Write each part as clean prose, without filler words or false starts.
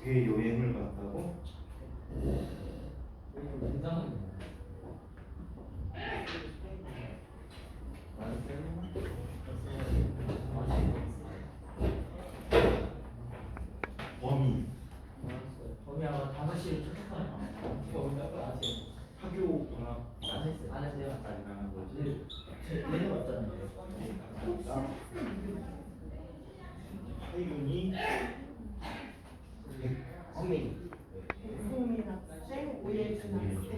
여행을 갔다고? 범위 아마 5시에 출석하네. 학교 방학 안 했어요. 안 가는 거지? 내년 왔잖아요. 하윤이 엄미. 국민 학생, 오예준 학생.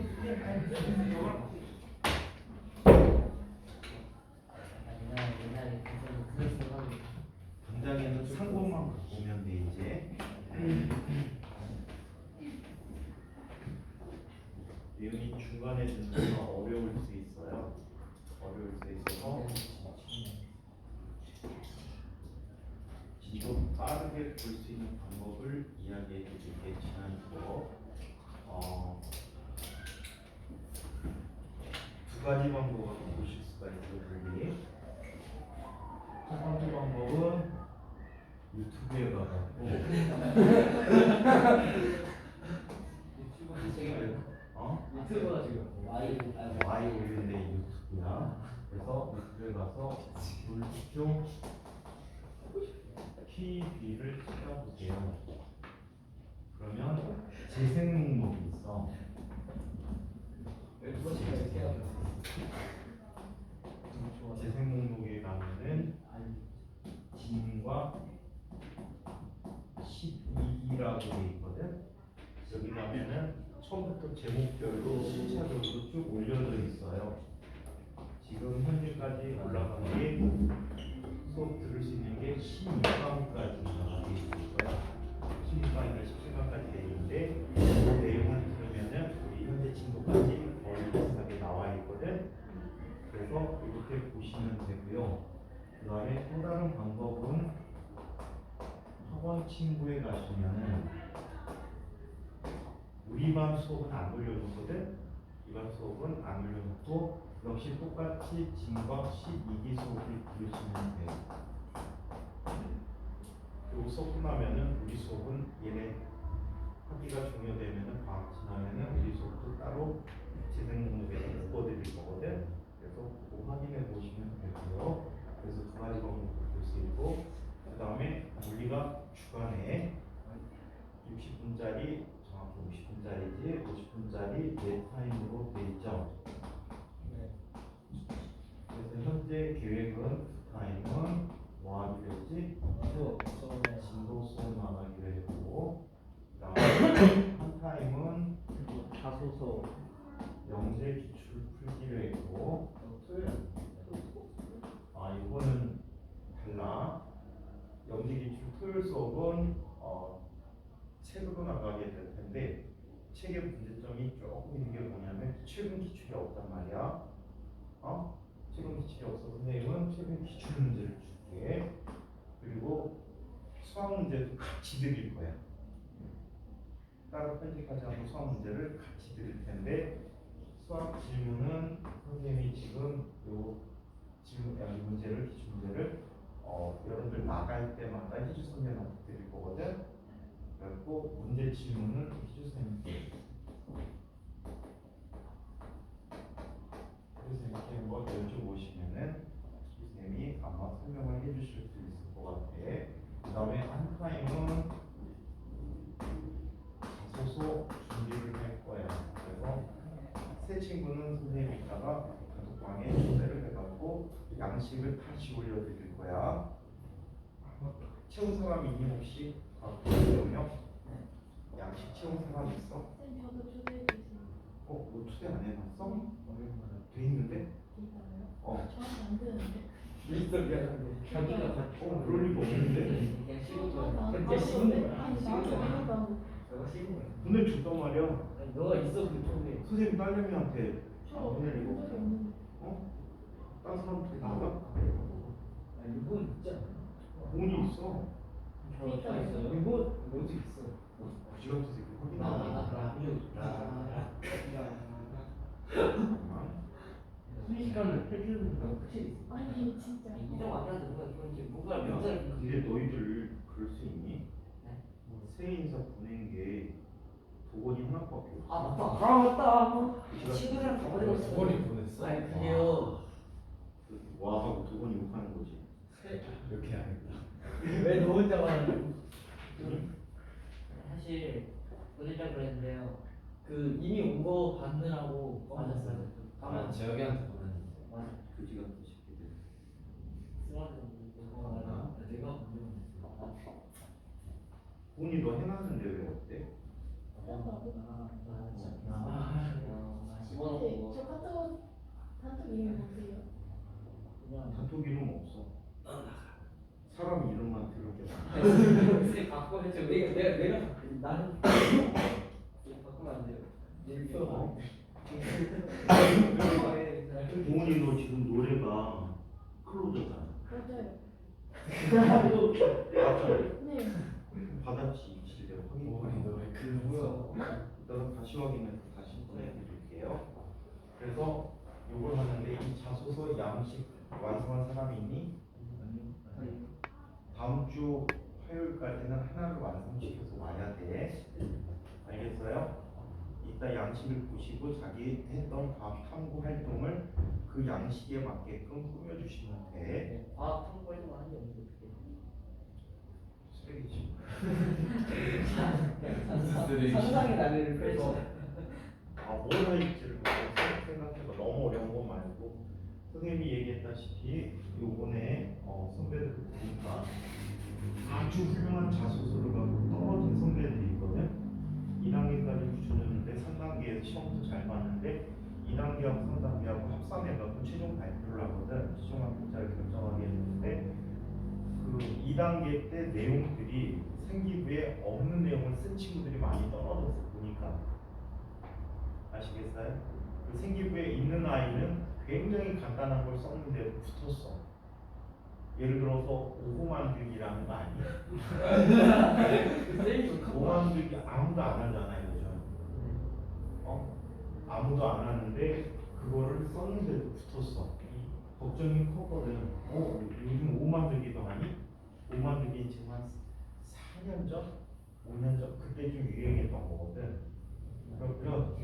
옛날에 그랬어. 당장에는 상고만 보면 돼 이제. 예은이 중간에 듣는 거 어려울 수 있어요. 어려울 수 있어서 좀 빠르게 볼 수 있는 방법을 이야기해 드릴게. 지난 수업 두 가지 방법을 보실 수가 있어요. 분리. 첫 번째 방법은 유튜브에 가서 유튜브가 지금 Y 올린데 유튜브야. 그래서 유튜브에 가서 물중 PB를 찾아보세요. 그러면 재생 목록이 있어. 재생 목록에 가면은 진과 12기라고 돼 있거든. 여기 가면은 처음부터 제목별로 순차적으로 쭉 올려져 있어요. 지금 현재까지 올라간 게 수업 들을 수 있는 게 16강까지 나가게 있을 거야. 16강이나 17강까지 돼 있는데 그 내용을 들으면은 우리 현재 진도까지 거의 비슷하게 나와 있거든. 그래서 이렇게 보시면 되고요. 그 다음에 또 다른 방법은 학원 친구에 가시면은 우리 반 수업은 안 올려놓거든. 이 반 수업은 안 올려놓고 역시 똑같이 진과 12기 수업을 들으시면 돼요. 그리고 수업 끝나면은 우리 수업은 얘네 학기가 종료되면은 방학 지나면은 우리 수업도 따로 재생 목록에서 묶어드릴 거거든. 그래서 그거 확인해 보시면 되고요. 그래서 두 가지 방법을 볼 수 있고, 그 다음에 물리가 주간에 60분짜리 정확히 50분짜리지 50분짜리 내 타임으로 돼 있죠. 그래서 현재 계획은 타임은 뭐 하기로 했지? 진도 수업 나가기로 했고, 그다음에 한 타임은 자소서. 영재 기출 풀기로 했고, 이거는 달라. 영재 기출 토요일 수업은 책으로 나가게 될 텐데 책의 문제점이 조금 있는 게 뭐냐면 최근 기출이 없단 말이야. 최근 기출이 없어서 선생님은 최근 기출 문제를 줄게. 그리고 수학 문제도 같이 드릴 거야. 따로 편집하지 않고 수학 문제를 같이 드릴 텐데 수학 질문은 선생님이 지금 요 질문 문제를 기출 문제를 여러분들 나갈 때마다 희주 선생님한테 드릴 거거든. 그리고 문제 질문은 희주 선생님께. 그래서 이렇게 뭐 여쭤보시면은 선생님이 아마 설명을 해주실 수 있을 것 같아. 그 다음에 한 타임은 자소서 준비를 할 거예요. 그래서 새 친구는 선생님이 있다가 단톡방에 초대를 해갖고 양식을 다시 올려드릴 거야. 채운 사람 있니 혹시? 영역? 양식 채운 사람 있어? 쌤 저도 초대해 주세요. 너 초대 안 해놨어? 돼 있는데? 저한테 안 되는데. 자기가 그럴 리가 없는데? 그냥 식은 나도 거야. 나도 나도 저거 식은 거야. 보내줬단 말이야. 너가 있어 그 쪽에. 선생님 딸내미한테 저 안 보낼 리가 적이 없어. 없는데. 다른 사람한테 나가? 이분 있지 않아? 돈이 있어. 저 있어요. 이분 뭐지 있어. 거지 같은 새끼 확인하고. 순식간을 해주는 거 확실히 있어. 아니 진짜. 이정 아니야 누가 그런지 뭔가 명절. 근데 너희들 그럴 수 있니? 네. 새해인사 보낸 게 도건이 하나밖에 없어. 아 맞다. 제가 친구들이랑 다 보내줬어. 도건이 보냈어? 아니 그게요. 와 하고 도건이 욕하는 거지. 이렇게 해야겠다. 왜 너 혼자 말하는? 사실 보내자고 그랬는데요. 그 이미 온 거 받느라고 맞았어요. 아 재혁이한테 보냈는데. 맞아. 그지 같은 새끼들. 스마트폰 아, 내가 먼저 보냈어. 도건이 너 해놨는데 왜 어때? 네, 저 카톡 이름이 뭔데요? 그냥 단톡 이름 없어. 사람 이름만 들을 게 많아. 글쎄 바꿔 해줘. 내가 나는 바꾸면 안 돼요. 일표. 도건이 너 지금 노래가 클로저잖아. 맞아요. 맞잖아. 네. 받았지 실대로 확인. 도건이 너왜 글로 이따가 다시 확인해서 다시 보내드릴게요. 그래서 이걸 하는데 이 자소서 양식 완성한 사람이 있니? 다음 주 화요일까지는 하나를 완성시켜서 와야 돼. 알겠어요? 이따 양식을 보시고 자기 했던 과학 탐구 활동을 그 양식에 맞게끔 꾸며주시면 돼. 과학 탐구활동 하는 게 없는데 어떻게? 쓰레기지. 상상의 나래를 그래서 펼쳐. 뭘 할지를 생각해봐. 너무 어려운 거 말고 선생님이 얘기했다시피 요번에 선배들 보니까 아주 훌륭한 자소서를 갖고 떨어진 선배들이 있거든. 2단계까지 붙여줬는데 3단계에서 시험도 잘 봤는데 2단계하고 3단계하고 합산해갖고 최종 발표를 하거든. 최종 합격자를 결정하게 했는데 그 2단계 때 내용들이 생기부에 없는 내용을 쓴 친구들이 많이 떨어졌어 보니까. 아시겠어요? 그 생기부에 있는 아이는 굉장히 간단한 걸 썼는데도 붙었어. 예를 들어서 오호 만들기라는 거 아니야? 오호 만들기 아무도 안 하잖아요, 요즘. 아무도 안 하는데 그거를 썼는데도 붙었어. 걱정이 컸거든. 요즘 오호 만들기도 하니? 오호 만들기 지금 한 4년 전? 5년 전? 그때 좀 유행했던 거거든. 그러니까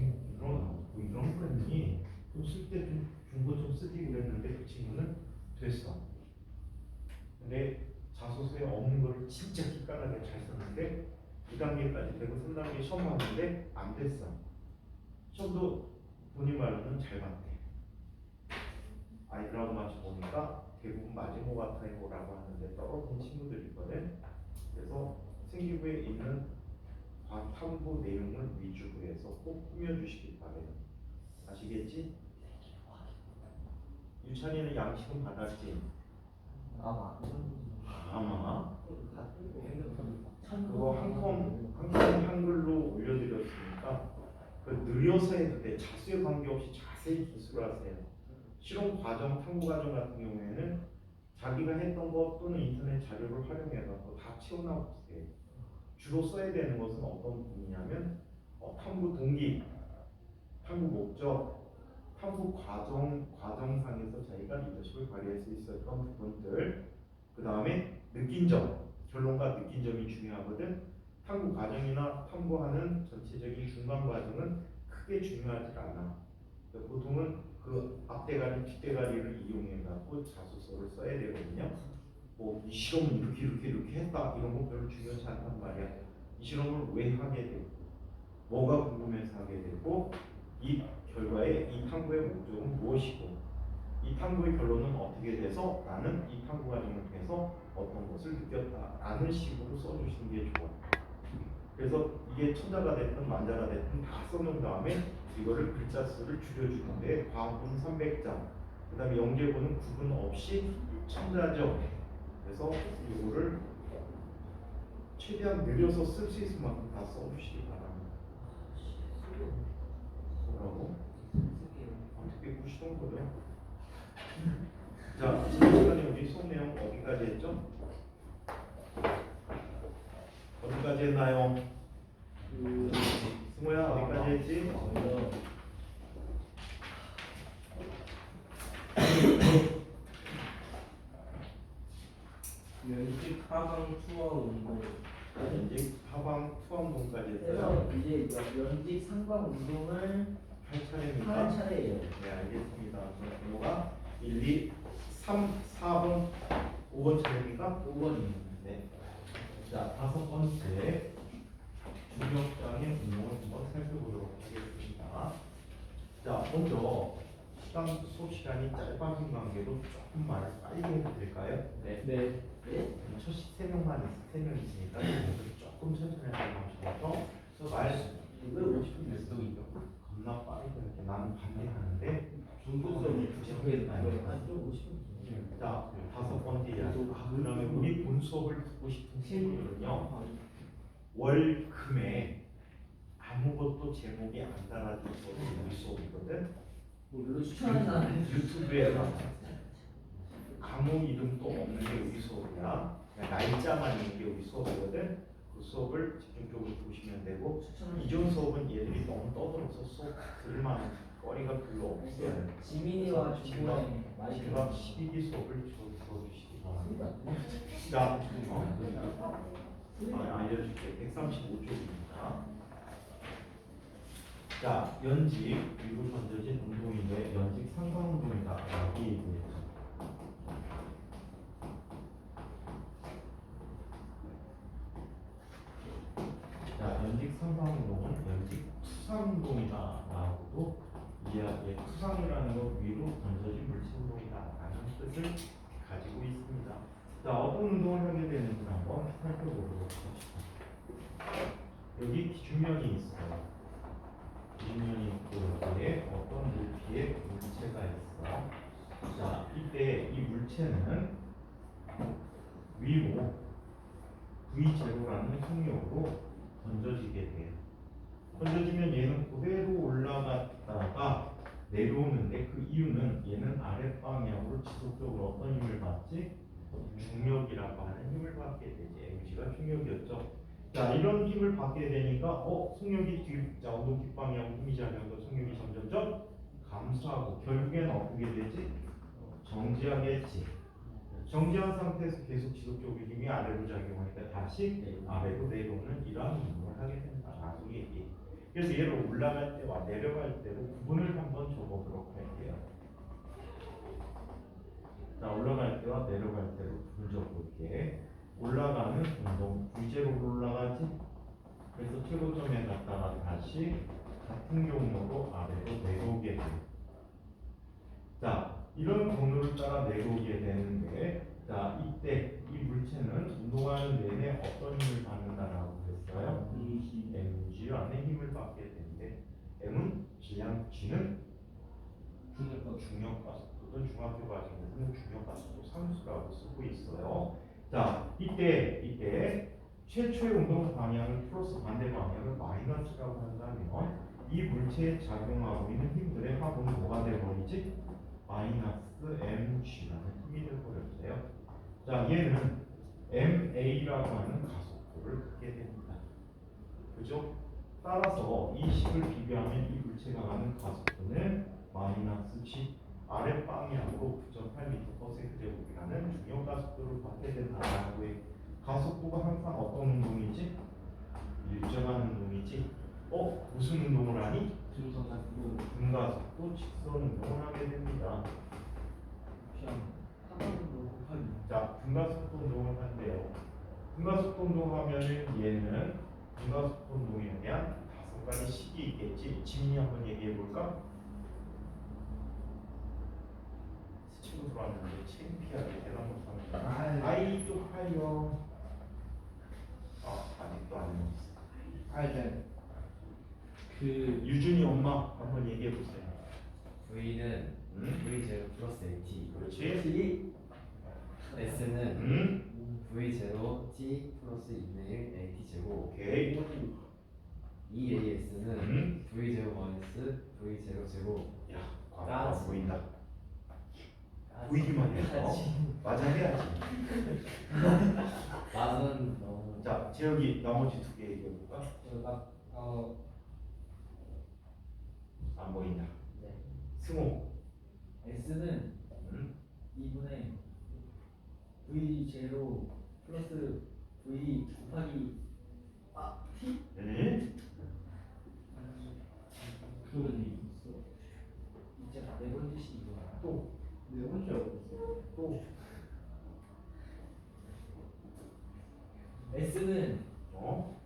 이런 거니 좀 쓸 때 좀 중고 좀 쓰지 그랬는데 그 친구는 됐어. 근데 자소서에 없는 거를 진짜 기깔나게 잘 썼는데 2단계까지 되고 3단계 시험 봤는데 안 됐어. 시험도 본인 말로는 잘 봤대. 아이들하고 맞춰 보니까 대부분 맞은 것 같아요라고 하는데 떨어진 친구들이 있거든. 그래서 생기부에 있는 과학 탐구 내용을 위주로 해서 꼭 꾸며주시기 바래요. 아시겠지? 유찬이는 양식은 받았지? 아마 그거 한 통 한글로 올려드렸으니까 그 느려서 해도 돼. 자수에 관계없이 자세히 기술하세요. 실험 과정, 탐구 과정 같은 경우에는 자기가 했던 것 또는 인터넷 자료를 활용해서 다 채워나보세요. 주로 써야 되는 것은 어떤 부분이냐면 탐구 동기, 탐구 목적, 탐구 과정상에서 자기가 리더십을 발휘할 수 있었던 부분들, 그 다음에 느낀 점, 결론과 느낀 점이 중요하거든. 탐구 과정이나 탐구하는 전체적인 중간 과정은 크게 중요하지 않아. 보통은 그 앞대가리, 뒷대가리를 이용해 갖고 자소서를 써야 되거든요. 이 실험은 이렇게 했다 이런 거 별로 중요하지 않단 말이야. 이 실험을 왜 하게 되고 뭐가 궁금해서 하게 되고 이 결과의 이 탐구의 목적은 무엇이고 이 탐구의 결론은 어떻게 돼서 나는 이 탐구 과정을 통해서 어떤 것을 느꼈다라는 식으로 써주시는 게 좋아. 그래서 이게 천자가 됐든 만자가 됐든 다 써놓은 다음에 이거를 글자 수를 줄여주는데 과학분 300장, 그 다음에 영재고는 구분 없이 천자죠. 그래서 이거를 최대한 느려서 쓸 수 있을 만큼 다 써주시기 바랍니다. 뭐라고? 어떻게 구시던 거죠? 자, 지난 시간에 우리 수업 내용 어디까지 했죠? 어디까지 했나요? 승호야 어디까지 했지? 연식 하강 투하 운동. 연직 하방 상관운동까지 그래서 했어요. 이제 연직 상관 운동을 8차례니까. 하는 차례예요. 네, 알겠습니다. 그럼 뭐가 1, 2, 3, 4번, 5번 차례입니까? 5번이에요. 네. 자, 다섯 번째 중력장애 운동을 한번 살펴보도록 하겠습니다. 자, 먼저 수업 시간이 짧아진 관계로 조금 말을 빨리 해도 될까요? 네. 네. 첫 3명 있으니까 조금 천천히 하셔서 말 왜 50분 몇 동이죠? 겁나 빠르게 이렇게 나는 반대하는데 중독성이 부족해서 좀 50분. 자, 다섯 번째 이야기. 그러면 우리 본 수업을 듣고 싶은 친구들은요, 월금에 아무것도 제목이 안 달아진 수업이 우리 수업이거든. 물론 추천하는 사람 유튜브에서 과목 이름도 없는 게 우리 수업이야. 그냥 날짜만 있는 게 우리 수업이거든. 그 수업을 집중적으로 보시면 되고, 이전 수업은 얘들이 너무 떠들어서 수업 들을 만한 거리가 별로 없어요. 지민이와 중국의 많이 제가 12기 수업을 들어주시기 바랍니다. 자, 알려줄게. 135쪽입니다. 자, 연직 위로 던져진 운동인데 연직 상관 운동이다. 여기 얘기했죠. 자, 연직 상관 운동은 연직 투상 운동이다. 라고도 이야기해. 투상이라는 건 위로 던져진 물체 운동이다. 라는 뜻을 가지고 있습니다. 자, 어떤 운동을 하게 되는지 한번 살펴보도록 합시다. 여기 기준면이 있어요. 기준면이 있고 여기에 어떤 높이의 물체가 있어. 자, 이때 이 물체는 위로 V0라는 속력으로 던져지게 돼요. 던져지면 얘는 그대로 올라갔다가 내려오는데 그 이유는 얘는 아랫방향으로 지속적으로 어떤 힘을 받지? 중력이라고 하는 힘을 받게 되지. mg가 중력이었죠. 자, 이런 힘을 받게 되니까 속력이 자, 운동 뒷방향으로 힘이 작용해서 속력이 점점점 감소하고 결국에는 어떻게 되지? 정지하겠지. 정지한 상태에서 계속 지속적으로 힘이 아래로 작용하니까 다시 아래로 내려오는 이러한 운동을 하게 된다라고 얘기해. 그래서 얘를 올라갈 때와 내려갈 때로 구분을 한번 적어보도록 할게요. 자, 올라갈 때와 내려갈 때로 구분 적어볼게. 올라가는 운동 V제로로 올라가지. 그래서 최고점에 갔다가 다시 같은 경로로 아래로 내려오게 돼. 자, 이런 경로를 따라 내려오게 되는데, 자, 이때 이 물체는 운동하는 내내 어떤 힘을 받는다라고 했어요? mg 안에 힘을 받게 되는데, m은 질량, g는 중력가속도는 중학교 과정에서는 중력가속도 상수라고 쓰고 있어요. 자, 이때 최초의 운동 방향을 플러스 반대 방향을 마이너스라고 한다면 이 물체에 작용하고 있는 힘들의 합은 뭐가 되어버리지? 마이너스 mg라는 힘이 되어버렸어요. 자, 얘는 ma라고 하는 가속도를 갖게 됩니다. 그죠? 따라서 이 식을 비교하면 이 물체가 가는 가속도는 마이너스 g 아랫방향으로 9.8m/s 제곱이라는 중력 가속도를 받게 된다라고 해. 가속도가 항상 어떤 운동이지? 일정한 운동이지. 무슨 운동을 하니? 분가속도 직선 운동을 하게 됩니다. 자, 분가속도 운동을 한대요. 분가속도 운동하면은 얘는 분가속도 운동에 대한 5가지 식이 있겠지. 지민이 한번 얘기해 볼까? 친구 들어왔는데 창피하게 대답 못하는 거. 아이 쪽팔려. 아직도 안 했어. 그 유준이 엄마 한번 얘기해 보세요. V는 V0 플러스 AT, 그렇지? S는 V0 T 플러스 2분의 1 AT 제곱, 오케이. EAS는 V0 마이너스 V0 제곱. 야, 과거 보인다. 보이기만 해서 맞아 해야지. 맛은 너무 자, 재혁이 나머지 2개 얘기해 볼까? 안 보인다. 네. 승호. S는 2분의 V 제로 플러스 V 곱하기 네? 그런 얘기 있어. 이제 네 번째 시기야. 또 네 번째라고 했어. 또 S는 어?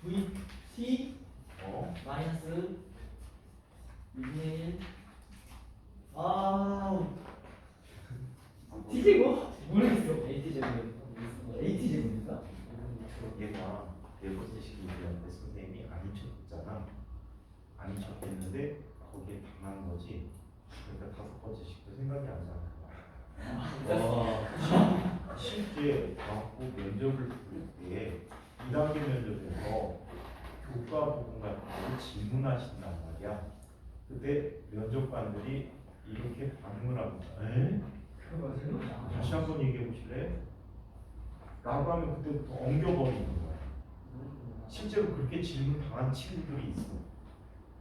VT 어? 마이너스 2분의 1. 아, T제곱? 모르겠어. AT제곱인가? 얘가 네 번째 시기인데 선생님이 아닌 척했잖아. 아닌 척했는데 거기에 당한 거지. 그러니까 다섯 번째 시기도 생각이 안 나. 실제 과학부 면접을 볼 때 2단계 면접에서 교과 부분 같은 거 질문하신단 말이야. 근데 면접관들이 이렇게 반응을 합니다. 에? 다시 한번 얘기해 보실래요? 라고 하면 그때부터 엉겨버리는 거야. 실제로 그렇게 질문 당한 친구들이 있어.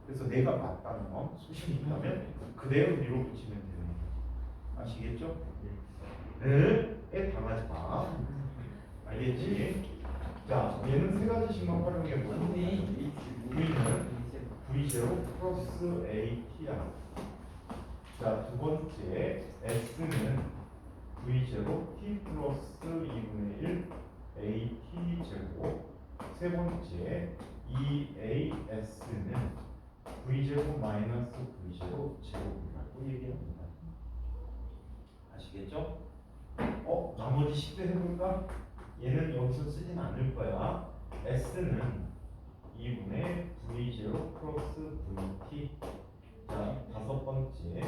그래서 내가 맞다는 소신이 있다면 그대로 밀어붙이면 되는 거야. 아시겠죠? 에 당하지 마. 알겠지? 자, 얘는 세 가지씩만 활용해 보고 V는 V0 플러스 AT야. 자, 두 번째 S는 V0 T 플러스 2분의 1 AT 제곱. 세 번째 EAS는 V0 마이너스 V0 제곱이라고 얘기합니다. 아시겠죠? 나머지 식도 해볼까? 얘는 여기서 쓰진 않을 거야. S는 2분의 V0 플러스 VT. 자, 다섯 번째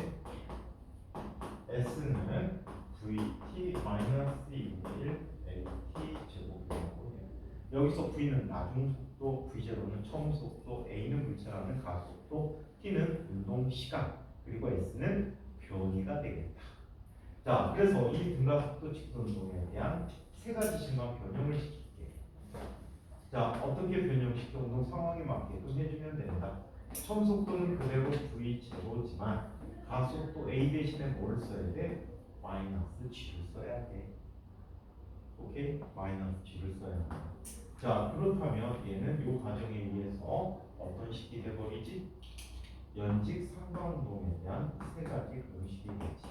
S는 VT 마이너스 2분의 1 AT 제곱이라고 해요. 여기서 V는 나중 속도, V0는 처음 속도, A는 물체라는 가속도, T는 운동 시간, 그리고 S는 변이가 되겠다. 자, 그래서 이 등가속도 직도 운동에 대한 세 가지씩만 변형을 시킬게. 자, 어떻게 변형시켜? 운동 상황에 맞게끔 해주면 된다. 처음 속도는 그대로 V0지만 가속도 A 대신에 뭘 써야 돼? 마이너스 G를 써야 돼. 오케이? 마이너스 G를 써야 돼. 자, 그렇다면 얘는 이 과정에 의해서 어떤 식이 돼버리지? 연직 상관운동에 대한 세 가지 공식이 되지.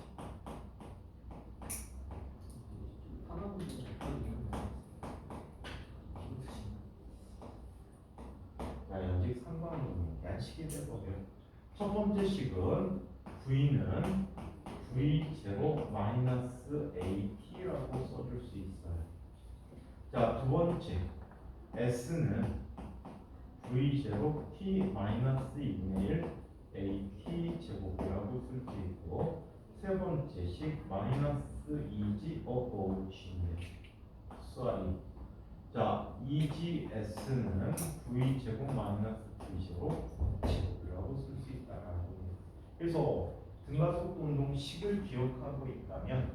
자, 연직 상관운동에 대한 식이 돼버려. 첫 번째 식은 V는 V0 마이너스 AT라고 써줄 수 있어요. 자, 두 번째 S는 V0 T 마이너스 2분의 1 AT 제곱이라고 쓸 수 있고, 세 번째 식 마이너스 2G G네. 쏘리. 자, 2GS는 V 제곱 마이너스 V0 제곱이라고 쓸 수 있다라고 해요. 그래서 등가속도 운동 식을 기억하고 있다면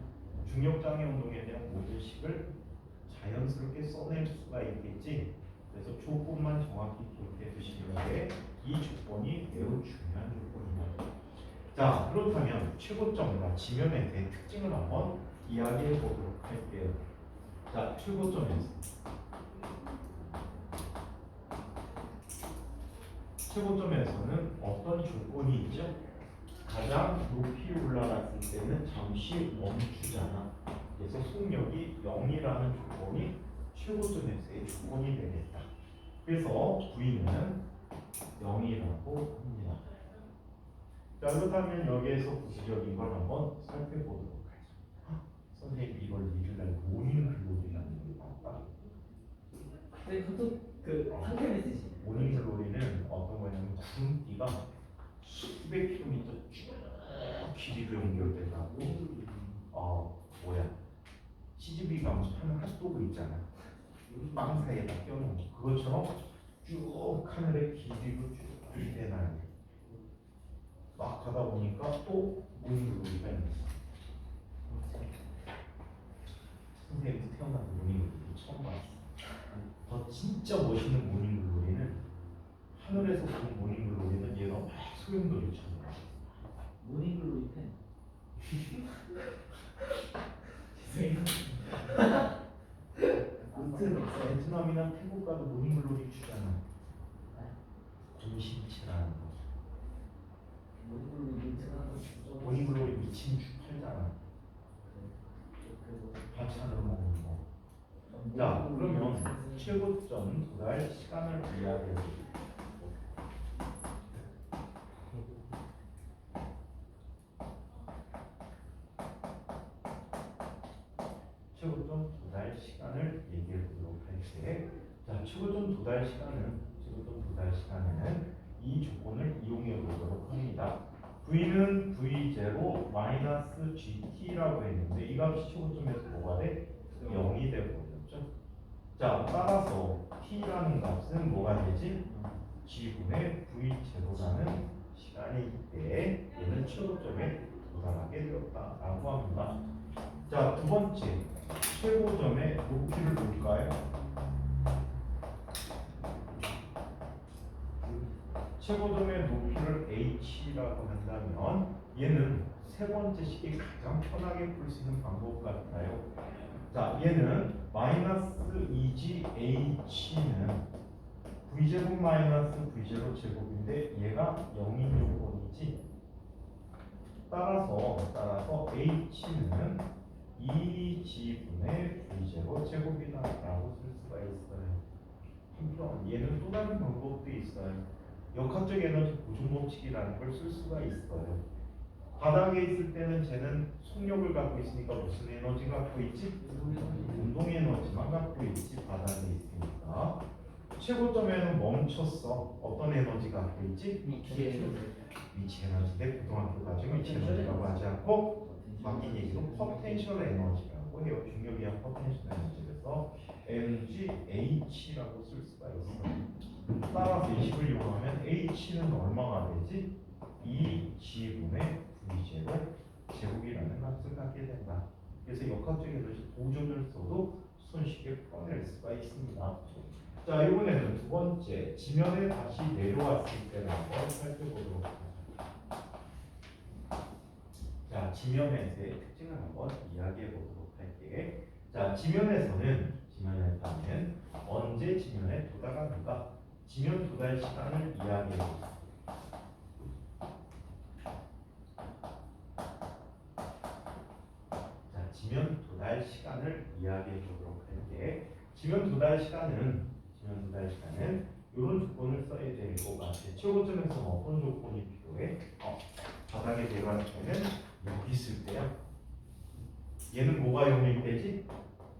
중력장애 운동에 대한 모든 식을 자연스럽게 써낼 수가 있겠지. 그래서 조건만 정확히 기억해 두시는 게 이 조건이 매우 중요한 조건입니다. 자, 그렇다면 최고점과 지면에 대한 특징을 한번 이야기해 보도록 할게요. 자, 최고점에서는 어떤 조건이 있죠? 가장 높이 올라갔을 때는 잠시 멈추잖아. 그래서 속력이 0이라는 조건이 최고점에서의 조건이 되겠다. 그래서 V는 0이라고 합니다. 자, 그렇다면 여기에서 구체적인 걸 한번 살펴보도록 하죠. 선생님, 이걸 일요일날 모닝 글로리라는 게 나왔다. 네, 그것도 그 상태 메시지. 모닝 글로리는 어떤 거냐면 구름띠가 수백 킬로미터 쭉 길이로 연결돼가고 CGV 가면 하는 핫도그 있잖아. 빵 사이에다 껴놓은 거. 그것처럼 쭉 하늘의 길이로 쭉 해놔야 돼. 막 가다 보니까 또 모닝 글로리가 있는 거야. 선생님도 태어나서 모닝 글로리 처음 봤어. 더 진짜 멋있는 모닝 글로리는 하늘에서 보는 모닝 글로리는 얘가 막 소용돌이처럼 모닝글로리 펜. 베트남이나 태국 가도 도달 시간을 이야기해 줍니다. 최고점 도달 시간을 얘기해 보도록 할게. 자, 최고점 도달 시간은 이 조건을 이용해 보도록 합니다. V는 V0 마이너스 GT라고 했는데 이 값이 최고점에서 뭐가 돼? 0이 되버렸죠. 자, 따라서 T라는 값은 뭐가 되지? G분의 V0라는 시간이기 때문에 얘는 최고점에 도달하게 되었다라고 합니다. 자, 두 번째 최고점의 높이를 볼까요? 최고점의 높이를 h라고 한다면 얘는 세 번째 식이 가장 편하게 풀 수 있는 방법 같아요. 자, 얘는 마이너스 2g h는 v 제곱 마이너스 v0 제곱인데 얘가 0인 요건이지. 따라서 h는 2g분의 v0 제곱이다라고 쓸 수가 있어요. 한편 얘는 또 다른 방법도 있어요. 역학적 에너지 보존 법칙이라는 걸 쓸 수가 있어요. 바닥에 있을 때는 쟤는 속력을 갖고 있으니까 무슨 에너지 갖고 있지? 운동 에너지만 갖고 있지. 바닥에 있으니까. 최고점에는 멈췄어. 어떤 에너지 갖고 있지? 위치 에너지 대 고등학교 가지고 위치 에너지라고 하지 않고 바뀐 얘기로 포텐셜 에너지라고 해요. 중력이 한 포텐셜 에너지에서 에너지 H라고 쓸 수가 있어요. 따라서 이 식을 이용하면 H는 얼마가 되지? 2G분의 V0 제곱이라는 값을 갖게 된다. 그래서 역학적 에너지 보존을 써도 손쉽게 풀어낼 수가 있습니다. 자, 이번에는 두 번째 지면에 다시 내려왔을 때를 한번 살펴보도록 하죠. 자, 지면에서의 특징을 한번 이야기해 보도록 할게. 자, 지면에서는 언제 지면에 도달하는가? 지면 도달 시간을 이야기해 봅니다. 자, 지면 도달 시간을 이야기해 보도록 할게. 지면 도달 시간은 이런 조건을 써야 될 것 같아. 최고점에서 어떤 조건이 필요해? 바닥에 내려갈 때는 여기 있을 때야. 얘는 뭐가 0일 때지?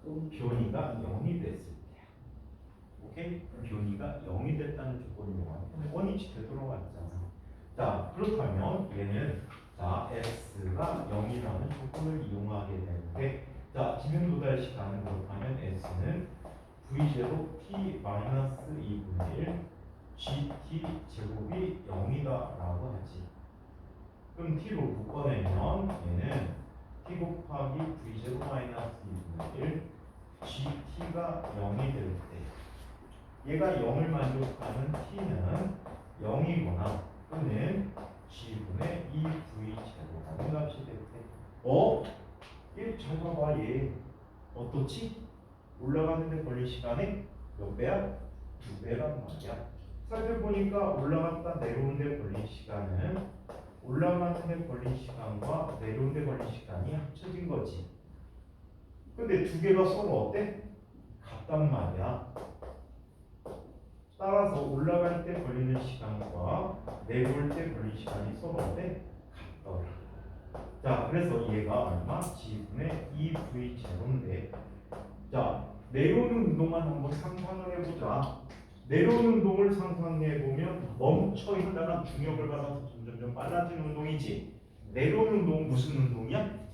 변이가 0이 됐을 때야. 오케이? 변이가 0이 됐다는 조건이 뭐야? 원위치 되돌아왔잖아. 자, 그렇다면 얘는 자 s가 0이라는 조건을 이용하게 되는데, 자, 지면 도달 시간은 그렇다면 s는 v0 t-2분의 1 gt 제곱이 0이다라고 하지. 그럼 t로 묶어내면 얘는 t 곱하기 v0 -2분의 1 gt가 0이 될 때, 얘가 0을 만족하는 t는 0이거나 또는 g분의 2v 제곱하는 값이 될 때, 얘 잘 봐봐. 얘 어떻지? 올라가는데 걸린 시간이 몇 배야? 2배란 말이야. 살펴보니까 올라갔다 내려오는데 걸린 시간은 올라가는데 걸린 시간과 내려오는데 걸린 시간이 합쳐진 거지. 근데 두 개가 서로 어때? 같단 말이야. 따라서 올라갈 때 걸리는 시간과 내려올 때 걸린 시간이 서로 어때? 같더라. 자, 그래서 얘가 얼마? g분의 2v 제로인데, 자, 내려오는 운동만 한번 상상을 해보자. 내려오는 운동을 상상해보면 멈춰 있다가 중력을 받아서 점점 빨라지는 운동이지. 내려오는 운동은 무슨 운동이야?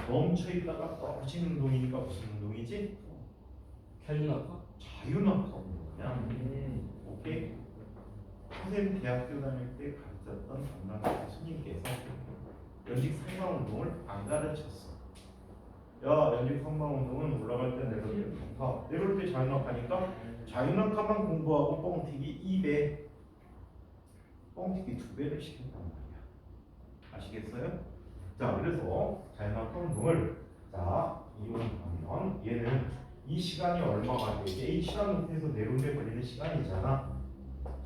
멈춰 있다가 떨어지는 운동이니까 무슨 운동이지? 자유낙하 운동이야. 오케이? 선생님 대학교 다닐 때 가르쳤던 강남 교수님께서 연직 상방 운동을 안 가르쳤어. 야, 연직 상방 운동은 올라갈 때 내려올 때 좋다. 내려올 때 자유낙하니까 자유낙하만 공부하고 뻥튀기 2배, 뻥튀기 2배를 시킨단 말이야. 아시겠어요? 자, 그래서 자유낙하 운동을 이용하면 얘는 이 시간이 얼마가 되지? h라는 높이에서 내려올 때 걸리는 시간이잖아.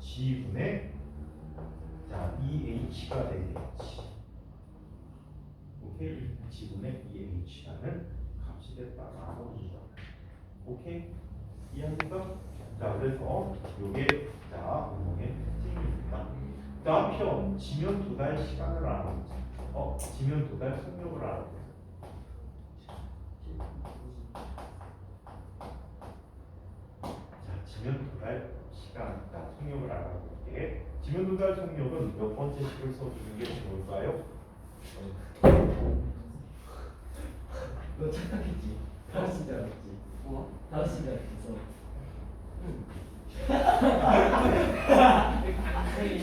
g분의 2h가 되겠지. 오케이? g분의 2h라는 값이 문제 따라 보시죠. 오케이? 이해합니까? 자, 그래서 요게 자, 운동의 특징입니다. 자, 편 지면 2달 시간을 알아보자. 지면 2달 속력을 알아보자. 자, 지면 2달 시간, 자, 속력을 알아볼게. 지면 2달 속력은 몇 번째 식을 써주는 게 좋을까요? 너 착각했지? 다섯인 줄 알았지? 뭐? 다섯인 줄 알았어.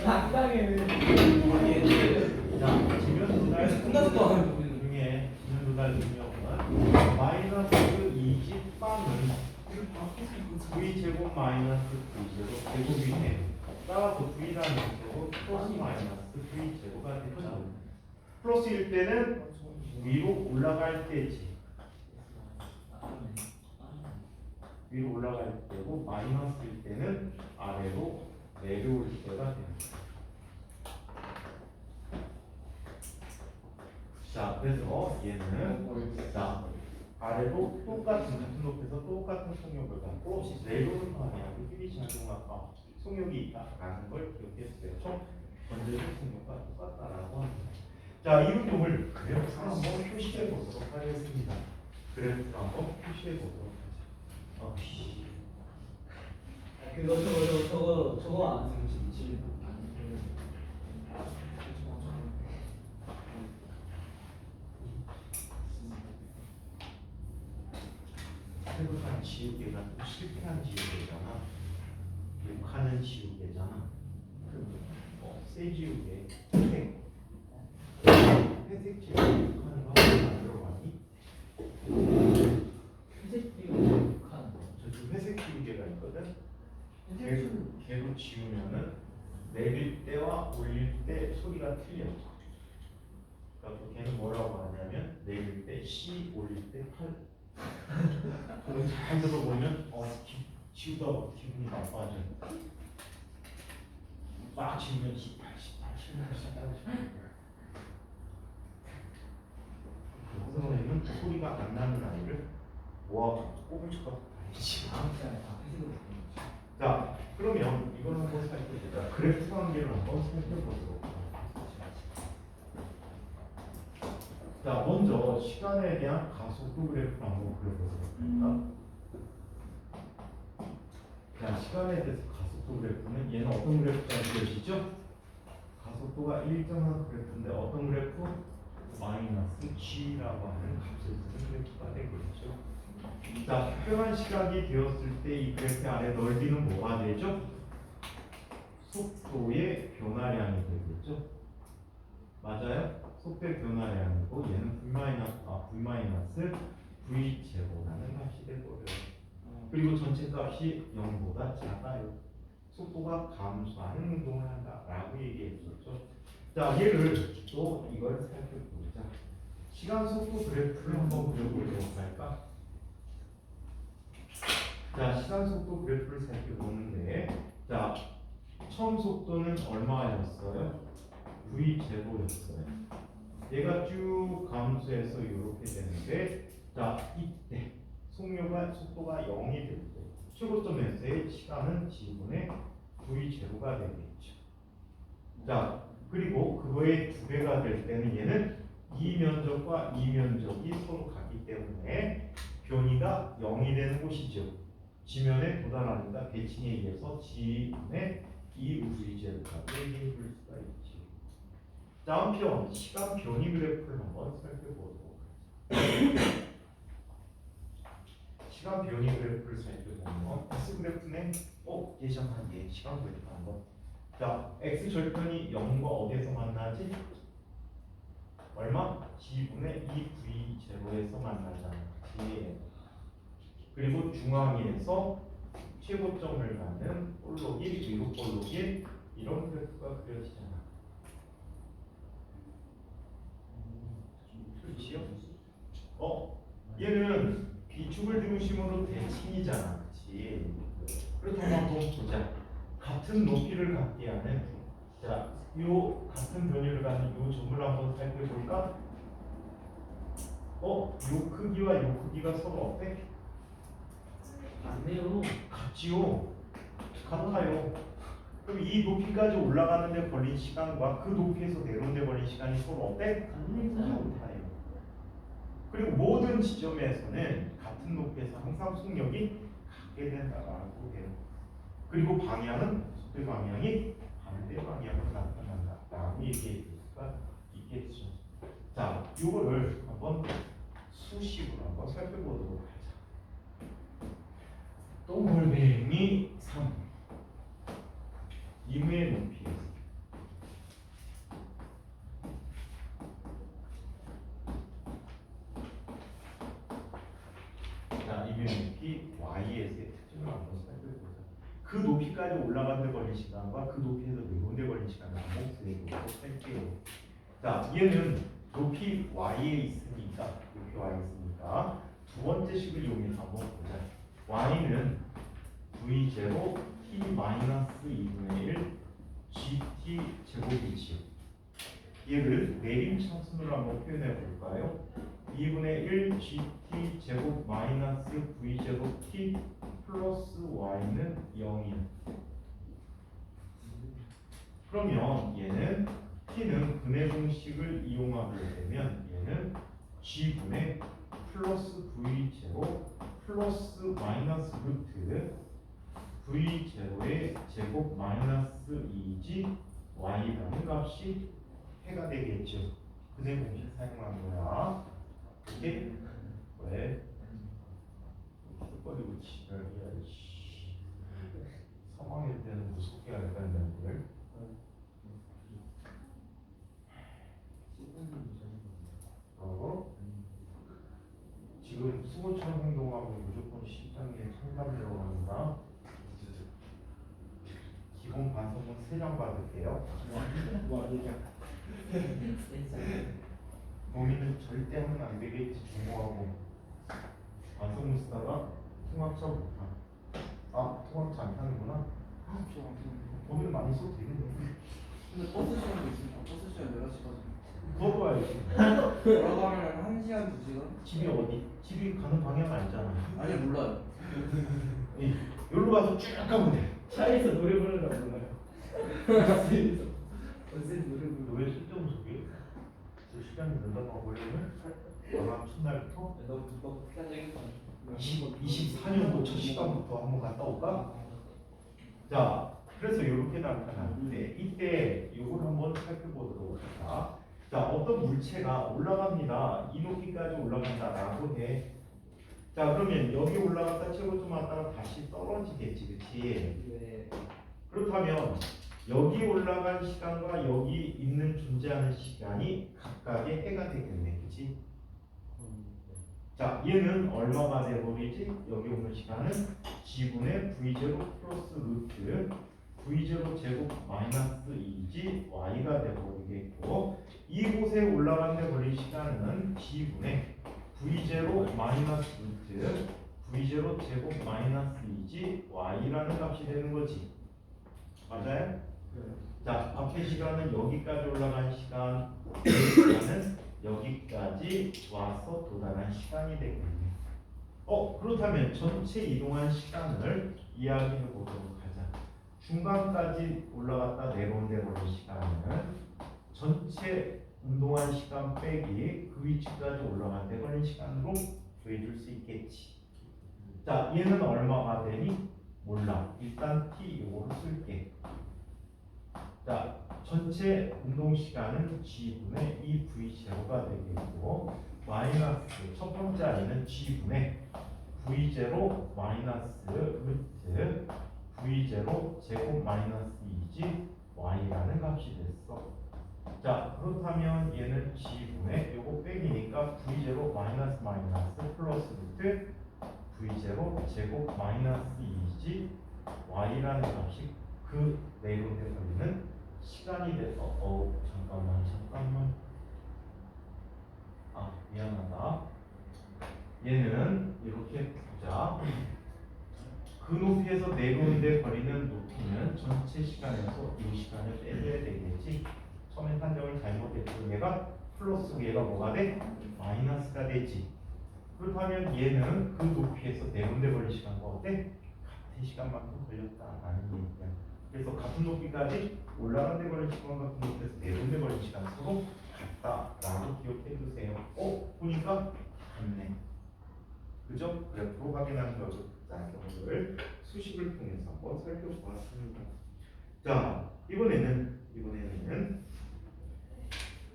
당당해는 자, 지면 2달 끝나지도 않은 속력 중에 지면 2달 속력은 마이너스 20 빵은 v 제곱 마이너스 v 제곱 제곱이 돼. 따라서 v라는 제곱 플러스 마이너스 v 제곱가 되죠. 플러스일 때는 위로 올라갈 때지. 위로 올라갈 때고 마이너스일 때는 아래로 내려올 때가 됩니다. 자, 그래서 얘는 자 아래로 똑같은 같은 높이에서 똑같은 속력을 갖고 내려오는 방향으로 휘리 작용하고 속력이 있다라는 걸 기억했어요. 번지의 속력과 똑같다라고 합니다. 자, 이 운동을 그래프로 한번 표시해 보도록 하겠습니다. 그래프로 한번 표시해 보도록 하죠. 그거 저거 안 쓰지. 행복한 지우개가 또 실패한 지우개잖아. 욕하는 지우개잖아. 새 지우개, 회색 지우개 욕하는 거 안 들어가니? 회색 칸. 저쪽 회색 지우개가 있거든. 걔로 지우면은 내릴 때와 올릴 때 소리가 틀려. 그러니까 걔는 뭐라고 하냐면 내릴 때 C, 올릴 때 8. 그럼 잘 들어보면 지우다 기분이 나빠져. 막 지우면 18, 18, 18. 그 선생님은 소리가 안 나는 아이를 모아 꼬불 쳐서 다니지. 아무 시간에 다 회색으로 바꾸는 거지. 자, 그러면 이걸 한번 살펴보자. 그래프 관계를 한번 살펴보도록 하겠습니다. 자, 먼저 시간에 대한 가속도 그래프를 한번 그려보겠습니다. 자, 시간에 대해서 가속도 그래프는 얘는 어떤 그래프가 그려지죠? 가속도가 일정한 그래프인데 어떤 그래프? 마이너스 g라고 하는 값을 쓰는 그래프가 되겠죠. 자, 특정한 시각이 되었을 때 이 그래프 안에 넓이는 뭐가 되죠? 속도의 변화량이 되겠죠. 맞아요? 속도의 변화량이고 얘는 v 제곱라는 값이 되고요. 그리고 전체 값이 0보다 작아요. 속도가 감소하는 운동을 한다라고 얘기했었죠. 자, 얘를 또 이걸 살펴보자. 시간 속도 그래프를 한번 그려보도록 할까? 자, 시간 속도 그래프를 살펴보는데, 자, 처음 속도는 얼마였어요? v 제곱이었어요. 얘가 쭉 감소해서 이렇게 되는데, 자, 이때 속도가 0이 될 때, 최고점에서의 시간은 지분의 v 제곱가 되겠죠. 자, 그리고 그거의 2배가 될 때는 얘는 이 면적과 이 면적이 서로 같기 때문에 변이가 0이 되는 곳이죠. 지면에 도달하니까 대칭에 의해서 지분의 2v 제곱까지 얘기해 볼 수가 있지. 다음 편 시간 변이 그래프를 한번 살펴보도록 하겠습니다. 시간 변이 그래프를 살펴보면 S 그래프는 예전한 게 시간 그래프 한번. 자, x 절편이 0과 어디에서 만나지? 얼마? 지분의 2v 제로에서 만나잖아. 그리고 중앙에서 최고점을 갖는 볼록이 위로 볼록이 이런 그래프가 그려지잖아. 그렇지요? 얘는 비축을 중심으로 대칭이잖아, 그렇지? 그렇다면 한번 보자. 같은 높이를 갖게 하는 자, 요 같은 변이를 갖는 요 점을 한번 살펴볼까? 요 크기와 요 크기가 서로 어때? 맞네요. 같지요. 같아요. 그럼 이 높이까지 올라가는데 걸린 시간과 그 높이에서 내려오는데 걸린 시간이 서로 어때? 같아요. 그리고 모든 지점에서는 같은 높이에서 항상 속력이 같게 된다고 해요. 그리고 방향은 속도 방향이 반대 방향으로 나타난다라고 얘기해 줄 수가 있겠죠. 자, 이거를 한번 수식으로 한번 살펴보도록 하자. 동글뱅이 3 임의 높이에서 자, 임의 높이 y에서의 특징을 한번 살펴보자. 그 높이까지 올라가는데 걸린 시간과 그 높이에서 내려오는데 걸린 시간을 한번 구해보도록 할게요. 자, 얘는 높이 y에 있으니까 두 번째 식을 이용해서 한번 보자. y는 v0 t-2분의 1 gt 제곱이지요. 얘를 내림차순으로 한번 표현해 볼까요? 2분의 1 gt 제곱 마이너스 v 제곱 t 플러스 y는 0이요. 그러면 얘는 t는 근의 공식을 이용하게 되면 얘는 g분의 플러스 v 제곱 플러스 마이너스 루트 v0의 제곱 마이너스 2g y라는 값이 해가 되겠죠. 근의 공식 사용한 거야. 이게 왜? 헛거리고 지랄이야. 상황일 때는 무섭게 할까는 걸. 지금 수고처럼 행동하고 무조건 실장님 상담 들어갑니다. 기본 반성문 3장 받을게요. 범인은 절대 하면 안 되겠지 중요하고 반성문 쓰다가 통합차 못하. 통합차 안 타는구나. 범인은 많이 써도 되겠네. 근데 버스 시간도 있으니까 버스 시간 11시까지 그거 봐야지. 걸어가면 1시간 2시간? 집이 어디? 집이 가는 방향 알잖아. 아니 몰라요. 여기로 가서 쭉 가면 돼. 차에서 노래 부르는 거 몰라요. 버스에서 노래 부르는 왜 쓸데없는 소리? 저 시간이 늘어나고 보려면 아마 첫날부터 너 극단적인 24년도 첫 시간부터 한번 갔다 올까? 자, 그래서 이렇게 나타나는데 이때 이걸 한번 살펴보도록 하자. 자, 어떤 물체가 올라갑니다. 이 높이까지 올라간다라고 해. 자, 그러면 여기 올라갔다 최고 좀 왔다가 다시 떨어지겠지, 그렇지? 왜 그렇다면 여기 올라간 시간과 여기 있는 존재하는 시간이 각각의 해가 되겠네, 그렇지? 자, 얘는 얼마가 돼버리지? 여기 오는 시간은 g분의 v0 플러스 루트 v0 제곱 마이너스 2g y가 돼버리겠고 이곳에 올라가는데 걸린 시간은 g분의 v0 마이너스 루트 v0 제곱 마이너스 2g y라는 값이 되는 거지. 맞아요? 자, 앞에 시간은 여기까지 올라간 시간, 이 시간은 여기까지 와서 도달한 시간이 되겠네. 그렇다면 전체 이동한 시간을 이야기해 보도록 하자. 중간까지 올라갔다 내려온 데 걸린 시간은 전체 운동한 시간 빼기 그 위치까지 올라간 데 걸린 시간으로 구해줄 수 있겠지. 자, 얘는 얼마가 되니? 몰라. 일단 t 요거를 쓸게. 자, 전체 운동 시간은 g분의 2v0가 되겠고 마이너스 첫 번째 아이는 g분의 v0 마이너스 루트 v0 제곱 마이너스 2g y라는 값이 됐어. 자, 그렇다면 얘는 g분의 요거 빼기니까 v0 마이너스 마이너스 플러스 루트 v0 제곱 마이너스 2g y라는 값이 그 내로에 걸리는 시간이 돼서 잠깐만 미안하다. 얘는 이렇게 보자. 그 높이에서 내려오는데 걸리는 높이는 전체 시간에서 이 시간을 빼줘야 되겠지. 처음에 판정을 잘못했고 얘가 플러스 얘가 뭐가 돼? 마이너스가 되지. 그렇다면 얘는 그 높이에서 내려온데 걸린 시간과 어때? 같은 시간만큼 걸렸다라는 얘기야. 그래서 같은 높이까지 올라간 데 걸린 시간과 같은 높이에서 내려온 데 걸린 시간 서로 같다라고 기억해 두세요. 보니까 같네. 그죠? 그래프로 확인하는 경우를 수식을 통해서 한번 살펴보았습니다. 자, 이번에는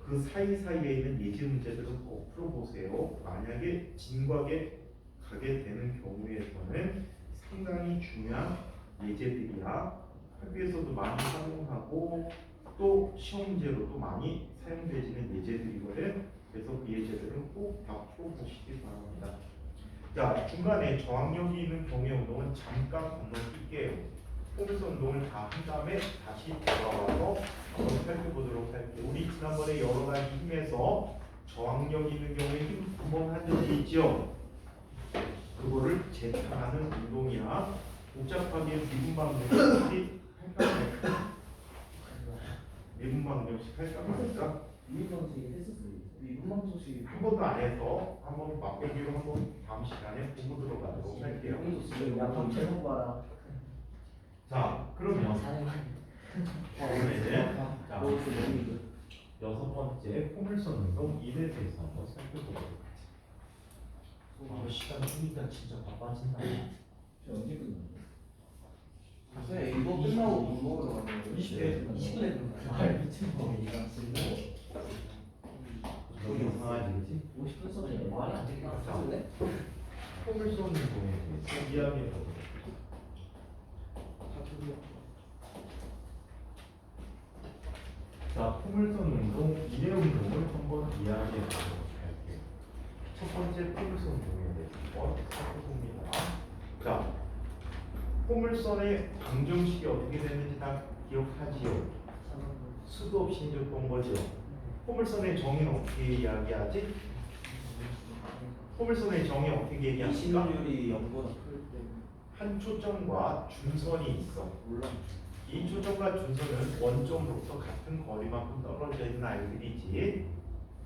그 사이사이에 있는 예제 문제들을 꼭 풀어보세요. 만약에 진곽에 가게 되는 경우에서는 상당히 중요한 예제들이야. 학교에서도 많이 사용하고 또 시험 문제로도 많이 사용되지는 예제들이거든. 그래서 그 예제들은 꼭 다 풀어보시기 바랍니다. 자, 중간에 저항력이 있는 경우의 운동은 잠깐 건너뛸게요. 포물선 운동을 다 한 다음에 다시 돌아와서 한번 살펴보도록 할게요. 우리 지난번에 여러 가지 힘에서 저항력 있는 경우에 힘 한번 한 적이 있죠. 그거를 재탕하는 운동이야. 복잡하게 미분방정식이 할까? 미분방정식 할까 말까? 미분방정식 했었어요. 미분방정식 한 번도 안 해서 한번 맛보기로 한번 다음 시간에 보고 들어가도록 할게요. 약간 제목 봐라. 자, 그러면 이번에는 자, 여섯 번째 포물선 운동 1에 대해서 한번 살펴보도록 하죠. 시간 좀 있다 진짜 바빠진다. 저 언제 끝났어요? 선생님 이거 끝나고 밥 먹으러 가는 거예요? 20대 20분에 끝났어요. 미친 놈이가 여기 이상하지? 50분 써도 말이 안 되겠다. 자, 포물선 운동에 대해서 이야기해 보도록 자, 포물선 운동 1의 운동을 한번 이야기해 보도록 할게요. 첫 번째 포물선 운동에 대해서 살펴봅니다. 자, 포물선의 방정식이 어떻게 되는지 다 기억하지요? 수도 없이 해줬던 거죠. 포물선의 정의는 어떻게 이야기하지? 포물선의 정의 어떻게 얘기합니까? 이신율이 0보다 클 때. 한 초점과 준선이 있어. 몰라. 이 초점과 준선은 원점으로부터 같은 거리만큼 떨어져 있는 아이들이지.